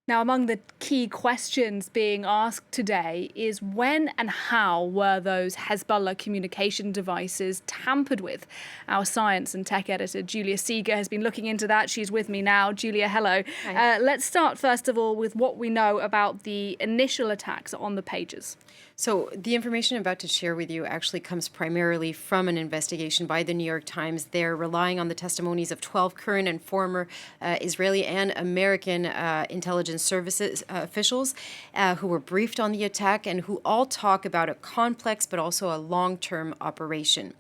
Now, among the key questions being asked today is when and how were those Hezbollah communication devices tampered with? Our science and tech editor, Julia Seeger, has been looking into that. She's with me now. Julia, hello. Hi. Let's start, first of all, with what we know about the initial attacks on the pages. So the information I'm about to share with you actually comes primarily from an investigation by the New York Times. They're relying on the testimonies of 12 current and former Israeli and American intelligence services officials who were briefed on the attack and who all talk about a complex but also a long-term operation.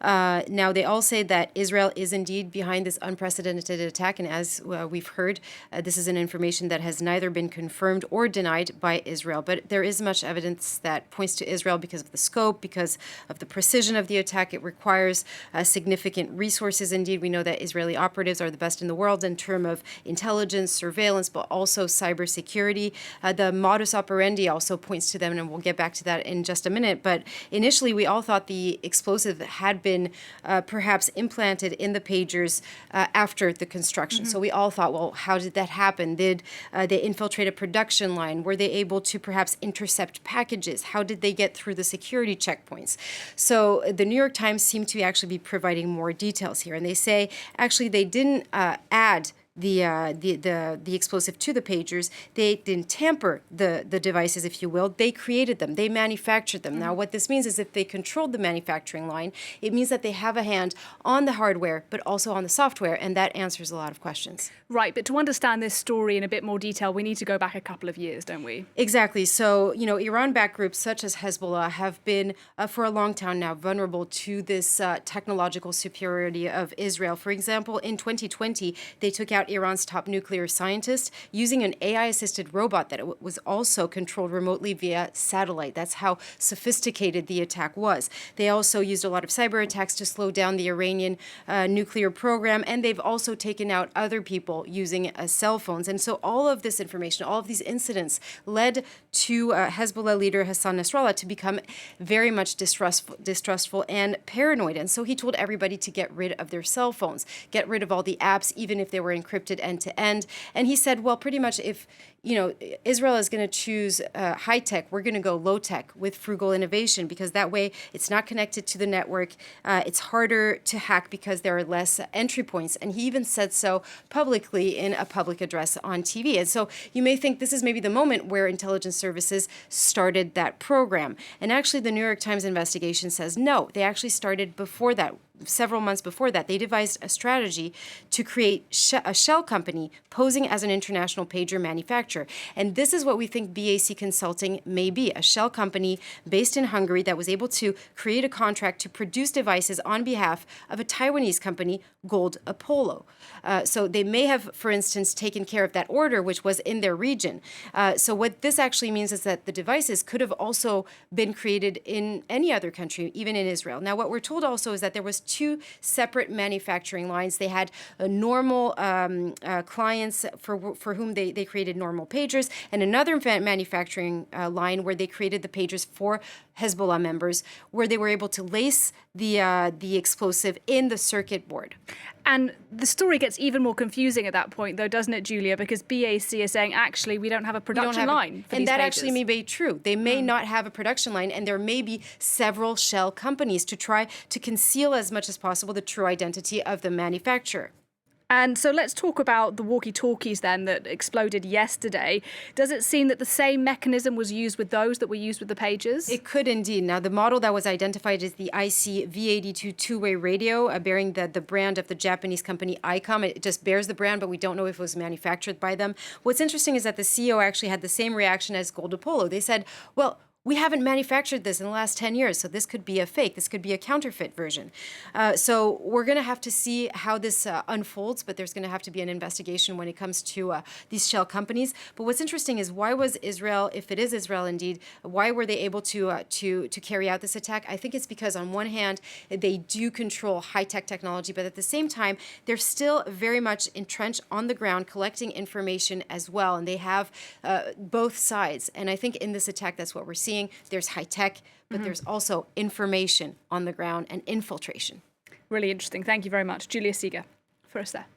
Now, they all say that Israel is indeed behind this unprecedented attack. And as we've heard, this is an information that has neither been confirmed or denied by Israel. But there is much evidence that points to Israel because of the scope, because of the precision of the attack. It requires significant resources. Indeed, we know that Israeli operatives are the best in the world in terms of intelligence, surveillance, but also cybersecurity. The modus operandi also points to them, and we'll get back to that in just a minute. But initially, we all thought the explosive had been perhaps implanted in the pagers after the construction. So we all thought, well, how did that happen? Did they infiltrate a production line? Were they able to perhaps intercept packages? How did they get through the security checkpoints? So the New York Times seemed to actually be providing more details here. And they say, actually, they didn't add the explosive to the pagers. They didn't tamper the devices, if you will. They created them. They manufactured them. Now, what this means is if they controlled the manufacturing line, it means that they have a hand on the hardware, but also on the software, and that answers a lot of questions. Right, but to understand this story in a bit more detail, we need to go back a couple of years, don't we? Exactly. So, Iran-backed groups such as Hezbollah have been, for a long time now, vulnerable to this technological superiority of Israel. For example, in 2020, they took out Iran's top nuclear scientist using an AI-assisted robot that was also controlled remotely via satellite. That's how sophisticated the attack was. They also used a lot of cyber attacks to slow down the Iranian nuclear program, and they've also taken out other people using cell phones. And so all of this information, all of these incidents led to Hezbollah leader Hassan Nasrallah to become very much distrustful and paranoid. And so he told everybody to get rid of their cell phones, get rid of all the apps, even if they were encrypted end to end. And he said, well, pretty much if Israel is going to choose high tech, we're going to go low tech with frugal innovation, because that way it's not connected to the network. It's harder to hack because there are less entry points. And he even said so publicly in a public address on TV. And so you may think this is maybe the moment where intelligence services started that program. And actually, the New York Times investigation says no, they actually started before that. Several months before that, they devised a strategy to create a shell company posing as an international pager manufacturer. And this is what we think BAC Consulting may be, a shell company based in Hungary that was able to create a contract to produce devices on behalf of a Taiwanese company, Gold Apollo. So they may have, for instance, taken care of that order, which was in their region. So what this actually means is that the devices could have also been created in any other country, even in Israel. Now, what we're told also is that there was two separate manufacturing lines. They had normal clients for whom they created normal pagers, and another manufacturing line where they created the pagers for Hezbollah members, where they were able to lace the explosive in the circuit board. And the story gets even more confusing at that point, though, doesn't it, Julia? Because BAC is saying, actually, we don't have a production line for these and that pages. actually may be true. They may not have a production line, and there may be several shell companies to try to conceal as much as possible the true identity of the manufacturer. And so let's talk about the walkie-talkies then that exploded yesterday. Does it seem that the same mechanism was used with those that were used with the pagers? It could indeed. Now, the model that was identified is the IC V82 two-way radio bearing the brand of the Japanese company ICOM. It just bears the brand, but we don't know if it was manufactured by them. What's interesting is that the CEO actually had the same reaction as Gold Apollo. They said, well, we haven't manufactured this in the last 10 years, so this could be a fake. This could be a counterfeit version. So we're going to have to see how this unfolds, but there's going to have to be an investigation when it comes to these shell companies. But what's interesting is, why was Israel, if it is Israel indeed, why were they able to carry out this attack? I think it's because on one hand, they do control high-tech technology, but at the same time, they're still very much entrenched on the ground collecting information as well, and they have both sides. And I think in this attack, that's what we're seeing. There's high tech, but there's also information on the ground and infiltration. Really interesting. Thank you very much. Julia Seeger for us there.